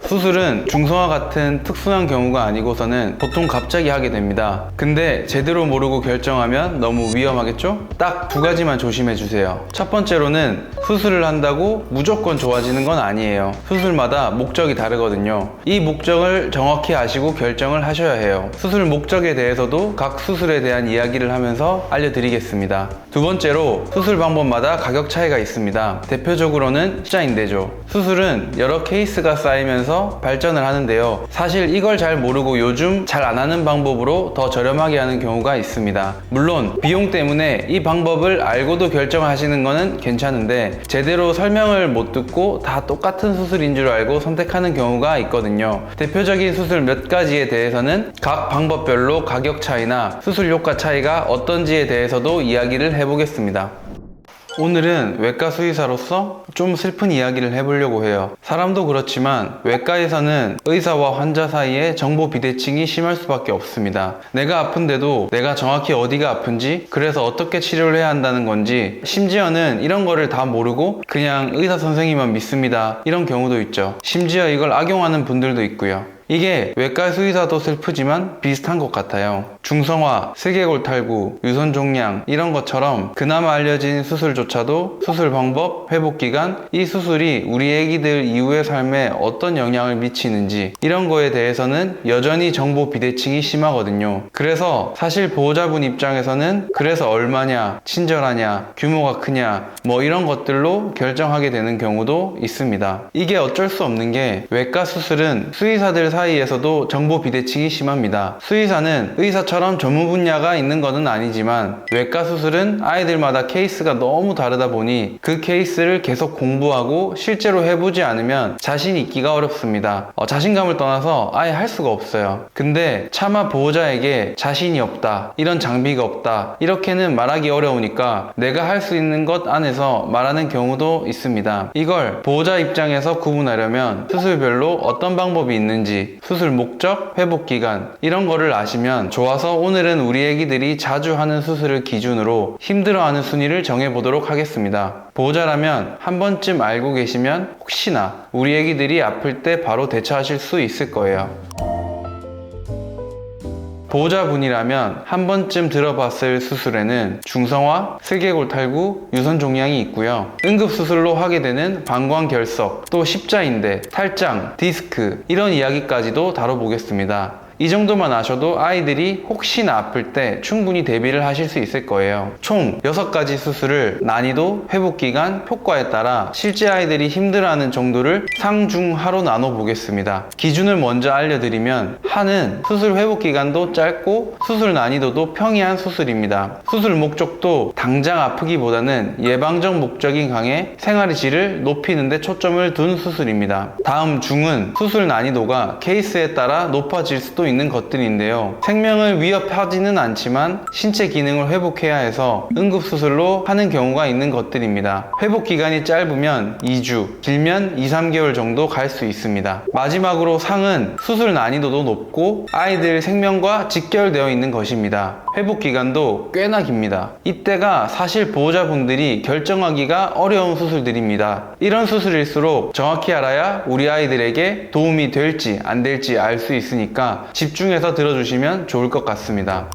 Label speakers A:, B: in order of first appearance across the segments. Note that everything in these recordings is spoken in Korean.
A: 수술은 중성화 같은 특수한 경우가 아니고서는 보통 갑자기 하게 됩니다. 근데 제대로 모르고 결정하면 너무 위험하겠죠? 딱 두 가지만 조심해 주세요. 첫 번째로는 수술을 한다고 무조건 좋아지는 건 아니에요. 수술마다 목적이 다르거든요. 이 목적을 정확히 아시고 결정을 하셔야 해요. 수술 목적에 대해서도 각 수술에 대한 이야기를 하면서 알려드리겠습니다. 두 번째로 수술 방법마다 가격 차이가 있습니다. 대표적으로는 숫자인대죠. 수술은 여러 케이스가 쌓이면서 발전을 하는데요. 사실 이걸 잘 모르고 요즘 잘 안 하는 방법으로 더 저렴하게 하는 경우가 있습니다. 물론 비용 때문에 이 방법을 알고도 결정하시는 거는 괜찮은데 제대로 설명을 못 듣고 다 똑같은 수술인 줄 알고 선택하는 경우가 있거든요. 대표적인 수술 몇 가지에 대해서는 각 방법별로 가격 차이나 수술 효과 차이가 어떤지에 대해서도 이야기를 해보겠습니다. 오늘은 외과 수의사로서 좀 슬픈 이야기를 해보려고 해요. 사람도 그렇지만 외과에서는 의사와 환자 사이에 정보 비대칭이 심할 수밖에 없습니다. 내가 아픈데도 내가 정확히 어디가 아픈지, 그래서 어떻게 치료를 해야 한다는 건지, 심지어는 이런 거를 다 모르고 그냥 의사 선생님만 믿습니다. 이런 경우도 있죠. 심지어 이걸 악용하는 분들도 있고요. 이게 외과 수의사도 슬프지만 비슷한 것 같아요. 중성화, 슬개골 탈구, 유선 종양 이런 것처럼 그나마 알려진 수술조차도 수술 방법, 회복 기간, 이 수술이 우리 애기들 이후의 삶에 어떤 영향을 미치는지 이런 거에 대해서는 여전히 정보 비대칭이 심하거든요. 그래서 사실 보호자분 입장에서는 그래서 얼마냐, 친절하냐, 규모가 크냐 뭐 이런 것들로 결정하게 되는 경우도 있습니다. 이게 어쩔 수 없는 게 외과 수술은 수의사들 사이에서도 정보 비대칭이 심합니다. 수의사는 의사처럼 전문 분야가 있는 것은 아니지만 외과 수술은 아이들마다 케이스가 너무 다르다 보니 그 케이스를 계속 공부하고 실제로 해보지 않으면 자신 있기가 어렵습니다. 자신감을 떠나서 아예 할 수가 없어요. 근데 차마 보호자에게 자신이 없다, 이런 장비가 없다 이렇게는 말하기 어려우니까 내가 할 수 있는 것 안에서 말하는 경우도 있습니다. 이걸 보호자 입장에서 구분하려면 수술별로 어떤 방법이 있는지, 수술 목적, 회복 기간 이런 거를 아시면 좋아서 오늘은 우리 애기들이 자주 하는 수술을 기준으로 힘들어하는 순위를 정해보도록 하겠습니다. 보호자라면 한 번쯤 알고 계시면 혹시나 우리 애기들이 아플 때 바로 대처하실 수 있을 거예요. 보호자분이라면 한 번쯤 들어봤을 수술에는 중성화, 슬개골 탈구, 유선 종양이 있고요. 응급수술로 하게 되는 방광결석, 또 십자인대, 탈장, 디스크 이런 이야기까지도 다뤄보겠습니다. 이 정도만 아셔도 아이들이 혹시나 아플 때 충분히 대비를 하실 수 있을 거예요. 총 6가지 수술을 난이도, 회복기간, 효과에 따라 실제 아이들이 힘들어하는 정도를 상, 중, 하로 나눠 보겠습니다. 기준을 먼저 알려드리면 하는 수술 회복기간도 짧고 수술 난이도도 평이한 수술입니다. 수술 목적도 당장 아프기보다는 예방적 목적인 강에 생활의 질을 높이는 데 초점을 둔 수술입니다. 다음 중은 수술 난이도가 케이스에 따라 높아질 수도 있는 것들인데요. 생명을 위협하지는 않지만 신체 기능을 회복해야 해서 응급수술로 하는 경우가 있는 것들입니다. 회복 기간이 짧으면 2주, 길면 2-3개월 정도 갈 수 있습니다. 마지막으로 상은 수술 난이도도 높고 아이들 생명과 직결되어 있는 것입니다. 회복 기간도 꽤나 깁니다. 이때가 사실 보호자분들이 결정하기가 어려운 수술들입니다. 이런 수술일수록 정확히 알아야 우리 아이들에게 도움이 될지 안 될지 알 수 있으니까 집중해서 들어주시면 좋을 것 같습니다.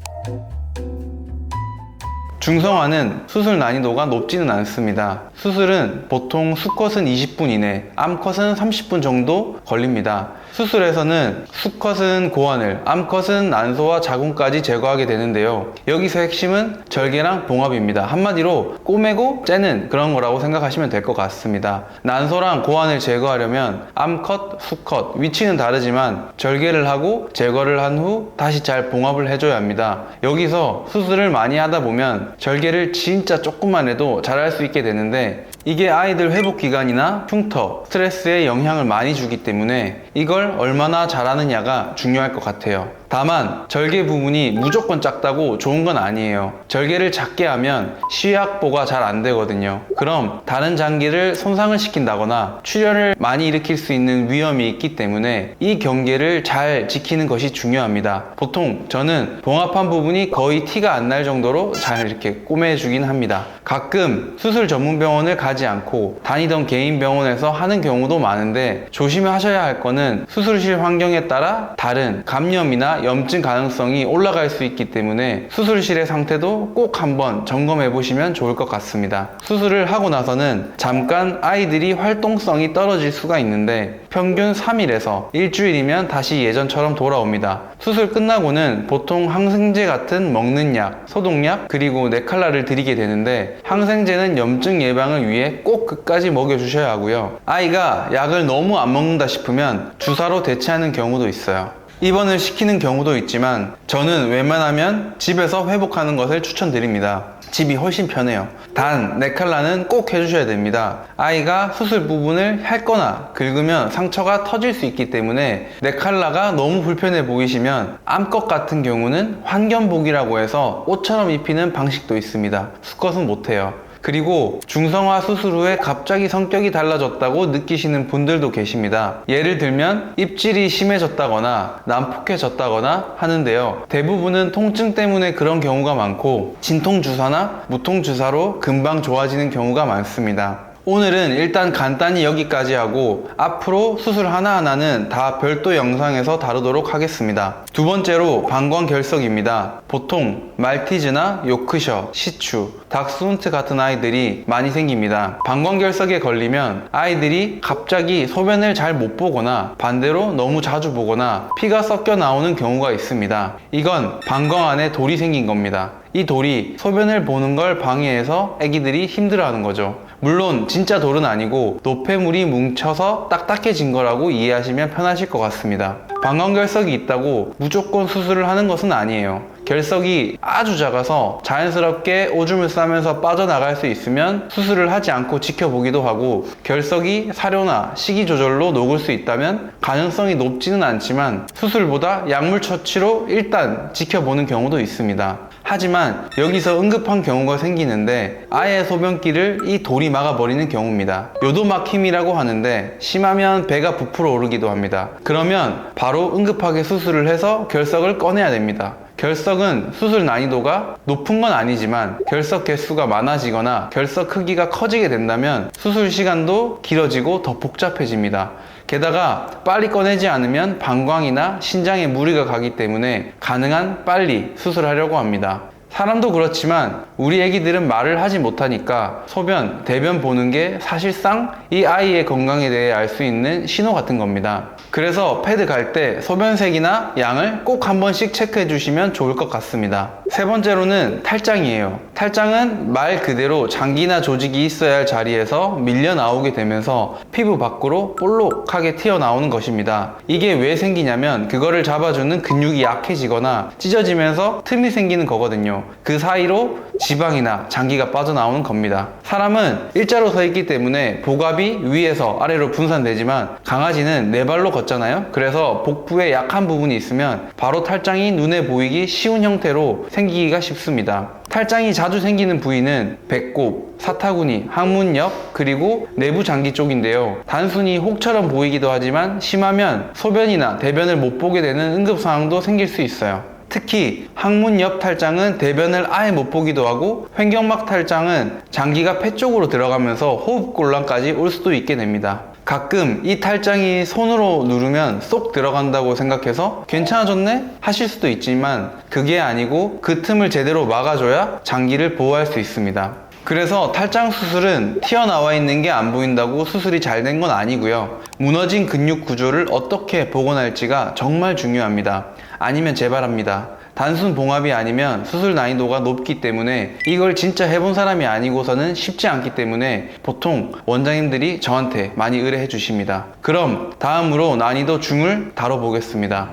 A: 중성화는 수술 난이도가 높지는 않습니다. 수술은 보통 수컷은 20분 이내, 암컷은 30분 정도 걸립니다. 수술에서는 수컷은 고환을, 암컷은 난소와 자궁까지 제거하게 되는데요. 여기서 핵심은 절개랑 봉합입니다. 한마디로 꼬매고 째는 그런 거라고 생각하시면 될 것 같습니다. 난소랑 고환을 제거하려면 암컷, 수컷 위치는 다르지만 절개를 하고 제거를 한 후 다시 잘 봉합을 해줘야 합니다. 여기서 수술을 많이 하다 보면 절개를 진짜 조금만 해도 잘할 수 있게 되는데 이게 아이들 회복 기간이나 흉터, 스트레스에 영향을 많이 주기 때문에 이걸 얼마나 잘하느냐가 중요할 것 같아요. 다만 절개 부분이 무조건 작다고 좋은 건 아니에요. 절개를 작게 하면 시약보가 잘 안 되거든요. 그럼 다른 장기를 손상을 시킨다거나 출혈을 많이 일으킬 수 있는 위험이 있기 때문에 이 경계를 잘 지키는 것이 중요합니다. 보통 저는 봉합한 부분이 거의 티가 안 날 정도로 잘 이렇게 꼬매주긴 합니다. 가끔 수술 전문 병원을 가지 가지 않고 다니던 개인 병원에서 하는 경우도 많은데, 조심하셔야 할 거는 수술실 환경에 따라 다른 감염이나 염증 가능성이 올라갈 수 있기 때문에 수술실의 상태도 꼭 한번 점검해 보시면 좋을 것 같습니다. 수술을 하고 나서는 잠깐 아이들이 활동성이 떨어질 수가 있는데 평균 3일에서 일주일이면 다시 예전처럼 돌아옵니다. 수술 끝나고는 보통 항생제 같은 먹는 약, 소독약, 그리고 네칼라를 드리게 되는데, 항생제는 염증 예방을 위해 꼭 끝까지 먹여주셔야 하고요. 아이가 약을 너무 안 먹는다 싶으면 주사로 대체하는 경우도 있어요. 입원을 시키는 경우도 있지만 저는 웬만하면 집에서 회복하는 것을 추천드립니다. 집이 훨씬 편해요. 단, 네칼라는 꼭 해주셔야 됩니다. 아이가 수술 부분을 핥거나 긁으면 상처가 터질 수 있기 때문에 네칼라가 너무 불편해 보이시면 암컷 같은 경우는 환견복이라고 해서 옷처럼 입히는 방식도 있습니다. 수컷은 못해요. 그리고 중성화 수술 후에 갑자기 성격이 달라졌다고 느끼시는 분들도 계십니다. 예를 들면 입질이 심해졌다거나 난폭해졌다거나 하는데요. 대부분은 통증 때문에 그런 경우가 많고, 진통주사나 무통주사로 금방 좋아지는 경우가 많습니다. 오늘은 일단 간단히 여기까지 하고 앞으로 수술 하나하나는 다 별도 영상에서 다루도록 하겠습니다. 두 번째로 방광결석입니다. 보통 말티즈나 요크셔, 시추, 닥스훈트 같은 아이들이 많이 생깁니다. 방광결석에 걸리면 아이들이 갑자기 소변을 잘 못 보거나 반대로 너무 자주 보거나 피가 섞여 나오는 경우가 있습니다. 이건 방광 안에 돌이 생긴 겁니다. 이 돌이 소변을 보는 걸 방해해서 아기들이 힘들어하는 거죠. 물론 진짜 돌은 아니고 노폐물이 뭉쳐서 딱딱해진 거라고 이해하시면 편하실 것 같습니다. 방광결석이 있다고 무조건 수술을 하는 것은 아니에요. 결석이 아주 작아서 자연스럽게 오줌을 싸면서 빠져나갈 수 있으면 수술을 하지 않고 지켜보기도 하고, 결석이 사료나 식이 조절로 녹을 수 있다면 가능성이 높지는 않지만 수술보다 약물 처치로 일단 지켜보는 경우도 있습니다. 하지만 여기서 응급한 경우가 생기는데 아예 소변기를 이 돌이 막아버리는 경우입니다. 요도막힘이라고 하는데 심하면 배가 부풀어 오르기도 합니다. 그러면 바로 응급하게 수술을 해서 결석을 꺼내야 됩니다. 결석은 수술 난이도가 높은 건 아니지만 결석 개수가 많아지거나 결석 크기가 커지게 된다면 수술 시간도 길어지고 더 복잡해집니다. 게다가 빨리 꺼내지 않으면 방광이나 신장에 무리가 가기 때문에 가능한 빨리 수술하려고 합니다. 사람도 그렇지만 우리 애기들은 말을 하지 못하니까 소변, 대변 보는 게 사실상 이 아이의 건강에 대해 알 수 있는 신호 같은 겁니다. 그래서 패드 갈 때 소변색이나 양을 꼭 한 번씩 체크해 주시면 좋을 것 같습니다. 세 번째로는 탈장이에요. 탈장은 말 그대로 장기나 조직이 있어야 할 자리에서 밀려 나오게 되면서 피부 밖으로 볼록하게 튀어나오는 것입니다. 이게 왜 생기냐면 그거를 잡아주는 근육이 약해지거나 찢어지면서 틈이 생기는 거거든요. 그 사이로 지방이나 장기가 빠져나오는 겁니다. 사람은 일자로 서 있기 때문에 복압이 위에서 아래로 분산되지만 강아지는 네 발로 걷잖아요. 그래서 복부에 약한 부분이 있으면 바로 탈장이 눈에 보이기 쉬운 형태로 생기기가 쉽습니다. 탈장이 자주 생기는 부위는 배꼽, 사타구니, 항문 옆, 그리고 내부 장기 쪽인데요. 단순히 혹처럼 보이기도 하지만 심하면 소변이나 대변을 못 보게 되는 응급 상황도 생길 수 있어요. 특히 항문 옆 탈장은 대변을 아예 못 보기도 하고, 횡격막 탈장은 장기가 폐 쪽으로 들어가면서 호흡곤란까지 올 수도 있게 됩니다. 가끔 이 탈장이 손으로 누르면 쏙 들어간다고 생각해서 괜찮아졌네? 하실 수도 있지만 그게 아니고 그 틈을 제대로 막아줘야 장기를 보호할 수 있습니다. 그래서 탈장 수술은 튀어나와 있는 게 안 보인다고 수술이 잘 된 건 아니고요. 무너진 근육 구조를 어떻게 복원할지가 정말 중요합니다. 아니면 재발합니다. 단순 봉합이 아니면 수술 난이도가 높기 때문에 이걸 진짜 해본 사람이 아니고서는 쉽지 않기 때문에 보통 원장님들이 저한테 많이 의뢰해 주십니다. 그럼 다음으로 난이도 중을 다뤄보겠습니다.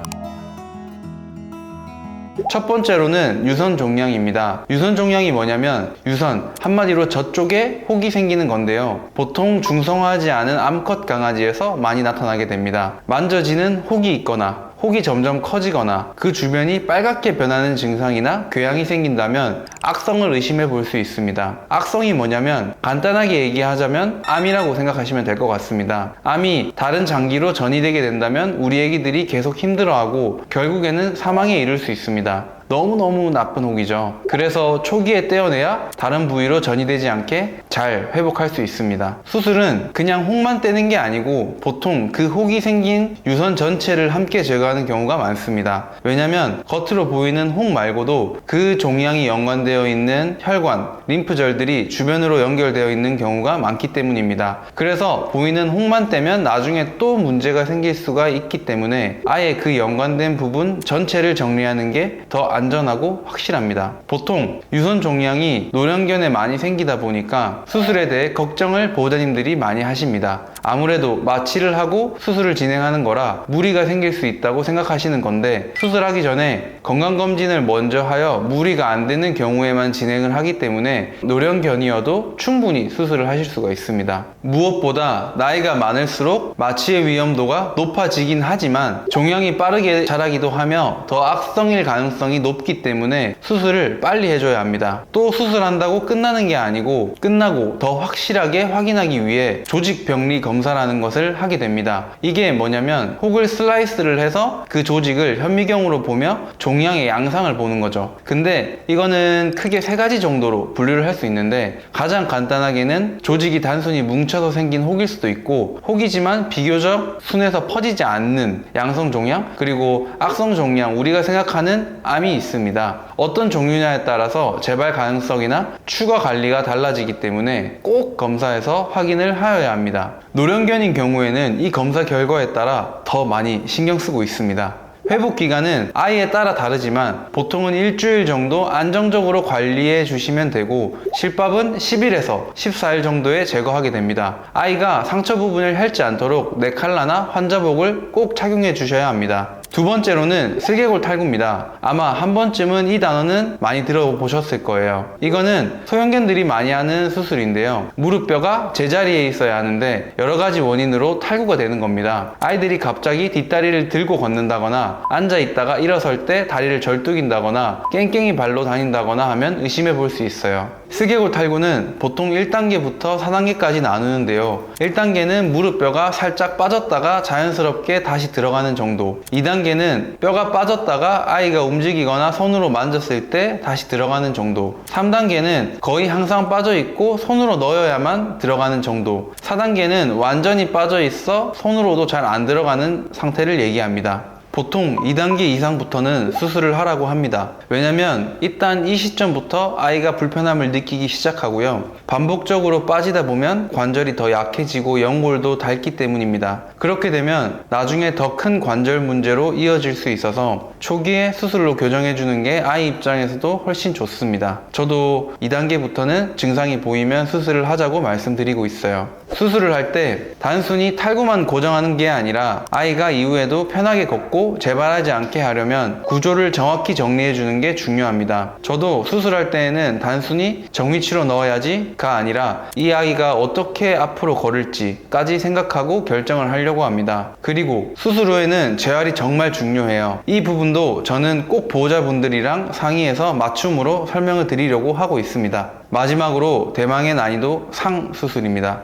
A: 첫 번째로는 유선 종양입니다. 유선 종양이 뭐냐면 유선, 한마디로 저쪽에 혹이 생기는 건데요. 보통 중성화하지 않은 암컷 강아지에서 많이 나타나게 됩니다. 만져지는 혹이 있거나 혹이 점점 커지거나 그 주변이 빨갛게 변하는 증상이나 궤양이 생긴다면 악성을 의심해 볼 수 있습니다. 악성이 뭐냐면 간단하게 얘기하자면 암이라고 생각하시면 될 것 같습니다. 암이 다른 장기로 전이되게 된다면 우리 애기들이 계속 힘들어하고 결국에는 사망에 이를 수 있습니다. 너무너무 나쁜 혹이죠. 그래서 초기에 떼어내야 다른 부위로 전이되지 않게 잘 회복할 수 있습니다. 수술은 그냥 혹만 떼는 게 아니고 보통 그 혹이 생긴 유선 전체를 함께 제거하는 경우가 많습니다. 왜냐면 겉으로 보이는 혹 말고도 그 종양이 연관되어 있는 혈관, 림프절들이 주변으로 연결되어 있는 경우가 많기 때문입니다. 그래서 보이는 혹만 떼면 나중에 또 문제가 생길 수가 있기 때문에 아예 그 연관된 부분 전체를 정리하는 게 더 안전하고 확실합니다. 보통 유선 종양이 노령견에 많이 생기다 보니까 수술에 대해 걱정을 보호자님들이 많이 하십니다. 아무래도 마취를 하고 수술을 진행하는 거라 무리가 생길 수 있다고 생각하시는 건데, 수술하기 전에 건강검진을 먼저 하여 무리가 안 되는 경우에만 진행을 하기 때문에 노령견이어도 충분히 수술을 하실 수가 있습니다. 무엇보다 나이가 많을수록 마취의 위험도가 높아지긴 하지만 종양이 빠르게 자라기도 하며 더 악성일 가능성이 높기 때문에 수술을 빨리 해줘야 합니다. 또 수술한다고 끝나는 게 아니고 끝나고 더 확실하게 확인하기 위해 조직병리 검사라는 것을 하게 됩니다. 이게 뭐냐면 혹을 슬라이스를 해서 그 조직을 현미경으로 보며 종양의 양상을 보는 거죠. 근데 이거는 크게 세 가지 정도로 분류를 할 수 있는데, 가장 간단하게는 조직이 단순히 뭉쳐서 생긴 혹일 수도 있고, 혹이지만 비교적 순에서 퍼지지 않는 양성 종양, 그리고 악성 종양, 우리가 생각하는 암이 있습니다. 어떤 종류냐에 따라서 재발 가능성이나 추가 관리가 달라지기 때문에 꼭 검사해서 확인을 하여야 합니다. 노령견인 경우에는 이 검사 결과에 따라 더 많이 신경 쓰고 있습니다. 회복 기간은 아이에 따라 다르지만 보통은 일주일 정도 안정적으로 관리해 주시면 되고, 실밥은 10일에서 14일 정도에 제거하게 됩니다. 아이가 상처 부분을 핥지 않도록 네칼라나 환자복을 꼭 착용해 주셔야 합니다. 두 번째로는 슬개골 탈구입니다. 아마 한 번쯤은 이 단어는 많이 들어보셨을 거예요. 이거는 소형견들이 많이 하는 수술인데요. 무릎뼈가 제자리에 있어야 하는데 여러 가지 원인으로 탈구가 되는 겁니다. 아이들이 갑자기 뒷다리를 들고 걷는다거나 앉아 있다가 일어설 때 다리를 절뚝인다거나 깽깽이 발로 다닌다거나 하면 의심해 볼 수 있어요. 슬개골 탈구는 보통 1단계부터 4단계까지 나누는데요. 1단계는 무릎뼈가 살짝 빠졌다가 자연스럽게 다시 들어가는 정도, 2단계는 뼈가 빠졌다가 아이가 움직이거나 손으로 만졌을 때 다시 들어가는 정도, 3단계는 거의 항상 빠져 있고 손으로 넣어야만 들어가는 정도, 4단계는 완전히 빠져 있어 손으로도 잘 안 들어가는 상태를 얘기합니다. 보통 2단계 이상부터는 수술을 하라고 합니다. 왜냐면 일단 이 시점부터 아이가 불편함을 느끼기 시작하고요. 반복적으로 빠지다 보면 관절이 더 약해지고 연골도 닳기 때문입니다. 그렇게 되면 나중에 더 큰 관절 문제로 이어질 수 있어서 초기에 수술로 교정해주는 게 아이 입장에서도 훨씬 좋습니다. 저도 2단계부터는 증상이 보이면 수술을 하자고 말씀드리고 있어요. 수술을 할 때 단순히 탈구만 고정하는 게 아니라 아이가 이후에도 편하게 걷고 재발하지 않게 하려면 구조를 정확히 정리해 주는 게 중요합니다. 저도 수술할 때에는 단순히 정위치로 넣어야지가 아니라 이 아이가 어떻게 앞으로 걸을지까지 생각하고 결정을 하려고 합니다. 그리고 수술 후에는 재활이 정말 중요해요. 이 부분도 저는 꼭 보호자분들이랑 상의해서 맞춤으로 설명을 드리려고 하고 있습니다. 마지막으로 대망의 난이도 상 수술입니다.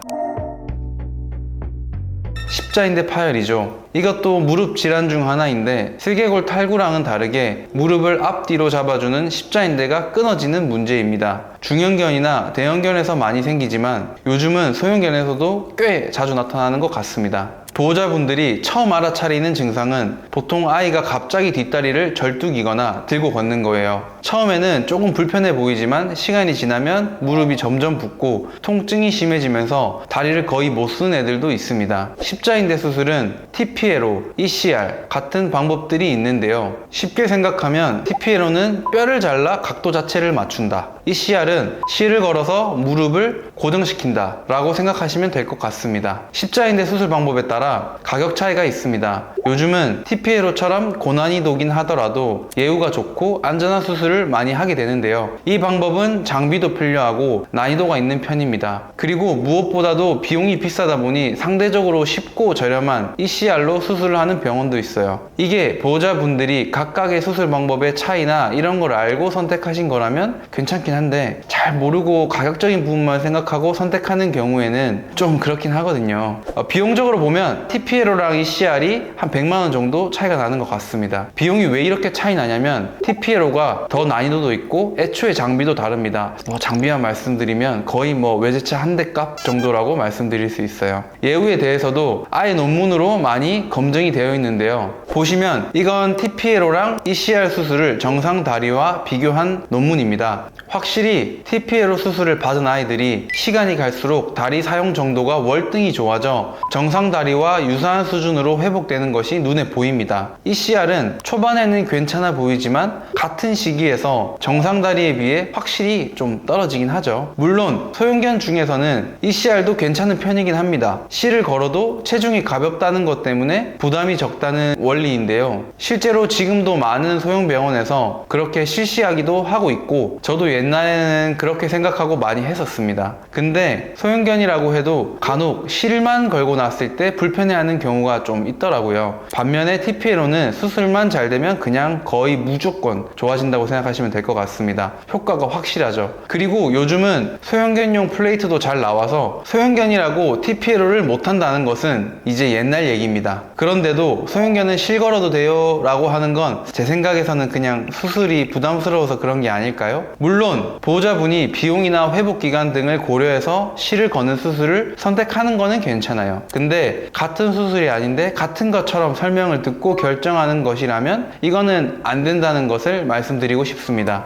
A: 십자인대 파열이죠. 이것도 무릎 질환 중 하나인데 슬개골 탈구랑은 다르게 무릎을 앞뒤로 잡아주는 십자인대가 끊어지는 문제입니다. 중형견이나 대형견에서 많이 생기지만 요즘은 소형견에서도 꽤 자주 나타나는 것 같습니다. 보호자분들이 처음 알아차리는 증상은 보통 아이가 갑자기 뒷다리를 절뚝이거나 들고 걷는 거예요. 처음에는 조금 불편해 보이지만 시간이 지나면 무릎이 점점 붓고 통증이 심해지면서 다리를 거의 못 쓰는 애들도 있습니다. 십자인대 수술은 TPLO, ECR 같은 방법들이 있는데요. 쉽게 생각하면 TPLO는 뼈를 잘라 각도 자체를 맞춘다. ECR은 실을 걸어서 무릎을 고정시킨다 라고 생각하시면 될 것 같습니다. 십자인대 수술 방법에 따라 가격 차이가 있습니다. 요즘은 TPLO처럼 고난이도긴 하더라도 예후가 좋고 안전한 수술을 많이 하게 되는데요. 이 방법은 장비도 편리하고 난이도가 있는 편입니다. 그리고 무엇보다도 비용이 비싸다 보니 상대적으로 쉽고 저렴한 ECR로 수술을 하는 병원도 있어요. 이게 보호자분들이 각각의 수술 방법의 차이나 이런 걸 알고 선택하신 거라면 괜찮긴 한데, 잘 모르고 가격적인 부분만 생각하고 선택하는 경우에는 좀 그렇긴 하거든요. 비용적으로 보면 보시면 TPLO랑 ECR이 한 100만원 정도 차이가 나는 것 같습니다. 비용이 왜 이렇게 차이 나냐면 TPLO가 더 난이도도 있고 애초에 장비도 다릅니다. 장비만 말씀드리면 거의 외제차 한 대 값 정도라고 말씀드릴 수 있어요. 예후에 대해서도 아예 논문으로 많이 검증이 되어 있는데요. 보시면 이건 TPLO랑 ECR 수술을 정상 다리와 비교한 논문입니다. 확실히 TPLO 수술을 받은 아이들이 시간이 갈수록 다리 사용 정도가 월등히 좋아져 정상 다리와 유사한 수준으로 회복되는 것이 눈에 보입니다. ECR은 초반에는 괜찮아 보이지만 같은 시기에서 정상 다리에 비해 확실히 좀 떨어지긴 하죠. 물론 소형견 중에서는 ECR도 괜찮은 편이긴 합니다. 실을 걸어도 체중이 가볍다는 것 때문에 부담이 적다는 원리인데요. 실제로 지금도 많은 소형병원에서 그렇게 실시하기도 하고 있고 저도 옛날에는 그렇게 생각하고 많이 했었습니다. 근데 소형견이라고 해도 간혹 실만 걸고 났을 때 불편해하는 경우가 좀 있더라고요. 반면에 TPLO는 수술만 잘 되면 그냥 거의 무조건 좋아진다고 생각하시면 될 것 같습니다. 효과가 확실하죠. 그리고 요즘은 소형견용 플레이트도 잘 나와서 소형견이라고 TPLO를 못한다는 것은 이제 옛날 얘기입니다. 그런데도 소형견은 실 걸어도 돼요 라고 하는 건 제 생각에서는 그냥 수술이 부담스러워서 그런 게 아닐까요? 물론 보호자분이 비용이나 회복기간 등을 고려해서 실을 거는 수술을 선택하는 거는 괜찮아요. 근데 같은 수술이 아닌데 같은 것처럼 설명을 듣고 결정하는 것이라면 이거는 안 된다는 것을 말씀드리고 싶습니다.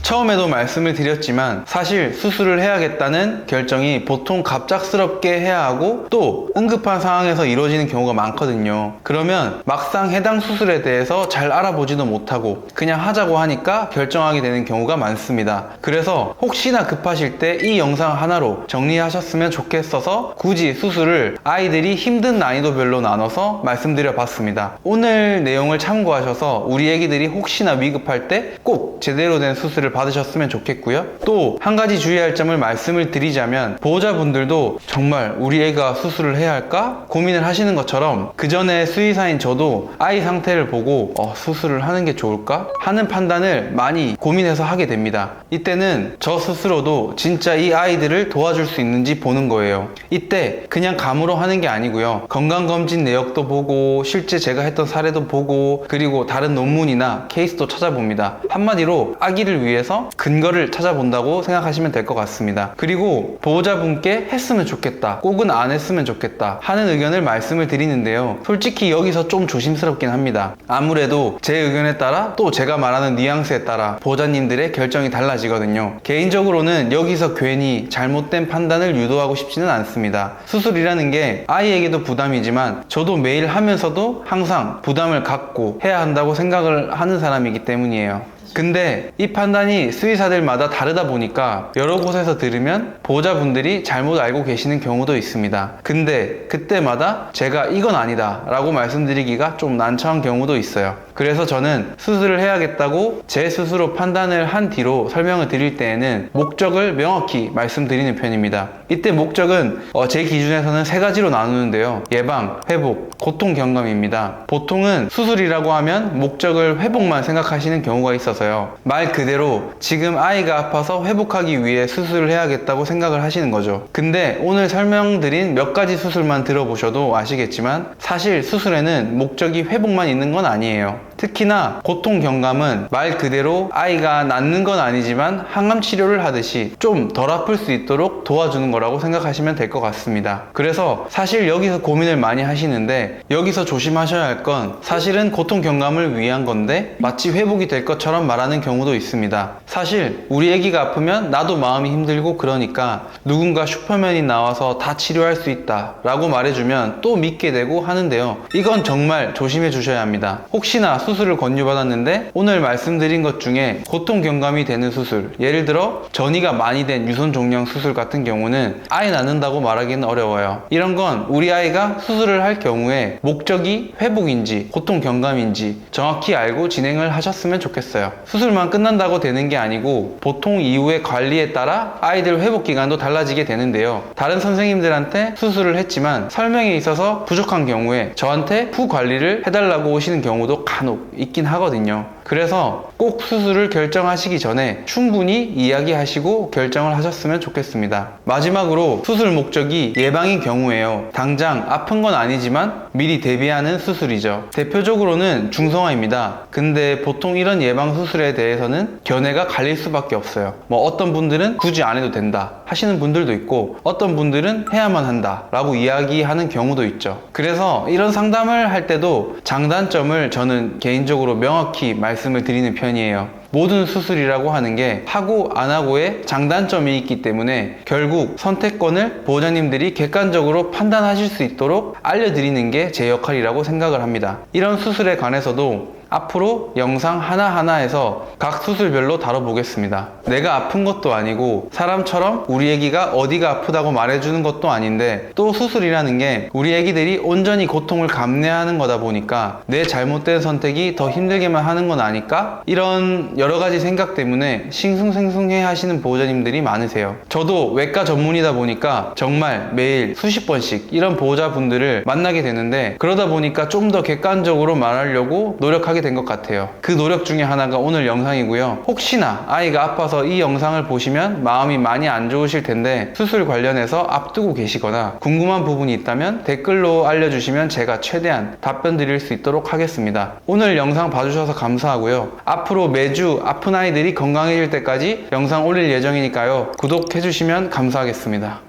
A: 처음에도 말씀을 드렸지만 사실 수술을 해야겠다는 결정이 보통 갑작스럽게 해야 하고 또 응급한 상황에서 이루어지는 경우가 많거든요. 그러면 막상 해당 수술에 대해서 잘 알아보지도 못하고 그냥 하자고 하니까 결정하게 되는 경우가 많습니다. 그래서 혹시나 급하실 때 이 영상 하나로 정리하셨으면 좋겠어서 굳이 수술을 아이들이 힘든 난이도별로 나눠서 말씀드려 봤습니다. 오늘 내용을 참고하셔서 우리 애기들이 혹시나 위급할 때 꼭 제대로 된 수술을 받으셨으면 좋겠고요. 또 한 가지 주의할 점을 말씀을 드리자면 보호자분들도 정말 우리 애가 수술을 해야 할까 고민을 하시는 것처럼 그 전에 수의사인 저도 아이 상태를 보고 수술을 하는 게 좋을까 하는 판단을 많이 고민해서 하게 됩니다. 이때는 저 스스로도 진짜 이 아이들을 도와줄 수 있는지 보는 거예요. 이때 그냥 감으로 하는 게 아니고요. 건강검진 내역도 보고 실제 제가 했던 사례도 보고 그리고 다른 논문이나 케이스도 찾아봅니다. 한마디로 아기를 위해서 근거를 찾아본다고 생각하시면 될 것 같습니다. 그리고 보호자분께 했으면 좋겠다, 꼭은 안 했으면 좋겠다 하는 의견을 말씀을 드리는데요. 솔직히 여기서 좀 조심스럽긴 합니다. 아무래도 제 의견에 따라 또 제가 말하는 뉘앙스에 따라 보호자님들의 결정이 달라지거든요. 개인적으로는 여기서 괜히 잘못된 판단을 유도하고 싶지는 않습니다. 수술이라는 게 아이에게도 부담이지만 저도 매일 하면서도 항상 부담을 갖고 해야 한다고 생각을 하는 사람이기 때문이에요. 근데 이 판단이 수의사들마다 다르다 보니까 여러 곳에서 들으면 보호자분들이 잘못 알고 계시는 경우도 있습니다. 근데 그때마다 제가 이건 아니다 라고 말씀드리기가 좀 난처한 경우도 있어요. 그래서 저는 수술을 해야겠다고 제 스스로 판단을 한 뒤로 설명을 드릴 때에는 목적을 명확히 말씀드리는 편입니다. 이때 목적은 제 기준에서는 세 가지로 나누는데요. 예방, 회복, 고통 경감입니다. 보통은 수술이라고 하면 목적을 회복만 생각하시는 경우가 있어서요. 말 그대로 지금 아이가 아파서 회복하기 위해 수술을 해야겠다고 생각을 하시는 거죠. 근데 오늘 설명드린 몇 가지 수술만 들어보셔도 아시겠지만 사실 수술에는 목적이 회복만 있는 건 아니에요. 특히나 고통 경감은 말 그대로 아이가 낫는 건 아니지만 항암 치료를 하듯이 좀 덜 아플 수 있도록 도와주는 거라고 생각하시면 될 것 같습니다. 그래서 사실 여기서 고민을 많이 하시는데 여기서 조심하셔야 할 건 사실은 고통 경감을 위한 건데 마치 회복이 될 것처럼 말하는 경우도 있습니다. 사실 우리 애기가 아프면 나도 마음이 힘들고 그러니까 누군가 슈퍼맨이 나와서 다 치료할 수 있다 라고 말해주면 또 믿게 되고 하는데요. 이건 정말 조심해 주셔야 합니다. 혹시나 수술을 권유받았는데 오늘 말씀드린 것 중에 고통 경감이 되는 수술, 예를 들어 전이가 많이 된 유선 종양 수술 같은 경우는 아예 낫는다고 말하기는 어려워요. 이런 건 우리 아이가 수술을 할 경우에 목적이 회복인지 고통 경감인지 정확히 알고 진행을 하셨으면 좋겠어요. 수술만 끝난다고 되는 게 아니고 보통 이후의 관리에 따라 아이들 회복 기간도 달라지게 되는데요. 다른 선생님들한테 수술을 했지만 설명에 있어서 부족한 경우에 저한테 후 관리를 해달라고 오시는 경우도 간혹 있긴 하거든요. 그래서 꼭 수술을 결정하시기 전에 충분히 이야기하시고 결정을 하셨으면 좋겠습니다. 마지막으로 수술 목적이 예방인 경우에요. 당장 아픈 건 아니지만 미리 대비하는 수술이죠. 대표적으로는 중성화입니다. 근데 보통 이런 예방 수술에 대해서는 견해가 갈릴 수밖에 없어요. 어떤 분들은 굳이 안 해도 된다 하시는 분들도 있고, 어떤 분들은 해야만 한다 라고 이야기하는 경우도 있죠. 그래서 이런 상담을 할 때도 장단점을 저는 개인적으로 명확히 말씀을 드리는 편이에요. 모든 수술이라고 하는 게 하고 안 하고의 장단점이 있기 때문에 결국 선택권을 보호자님들이 객관적으로 판단하실 수 있도록 알려드리는 게 제 역할이라고 생각을 합니다. 이런 수술에 관해서도 앞으로 영상 하나하나에서 각 수술별로 다뤄보겠습니다. 내가 아픈 것도 아니고 사람처럼 우리 애기가 어디가 아프다고 말해주는 것도 아닌데, 또 수술이라는 게 우리 애기들이 온전히 고통을 감내하는 거다 보니까 내 잘못된 선택이 더 힘들게만 하는 건 아닐까? 이런 여러 가지 생각 때문에 싱숭생숭해 하시는 보호자님들이 많으세요. 저도 외과 전문이다 보니까 정말 매일 수십 번씩 이런 보호자분들을 만나게 되는데, 그러다 보니까 좀 더 객관적으로 말하려고 노력하게 된 것 같아요. 그 노력 중에 하나가 오늘 영상이고요. 혹시나 아이가 아파서 이 영상을 보시면 마음이 많이 안 좋으실 텐데 수술 관련해서 앞두고 계시거나 궁금한 부분이 있다면 댓글로 알려주시면 제가 최대한 답변 드릴 수 있도록 하겠습니다. 오늘 영상 봐주셔서 감사하고요. 앞으로 매주 아픈 아이들이 건강해질 때까지 영상 올릴 예정이니까요. 구독해주시면 감사하겠습니다.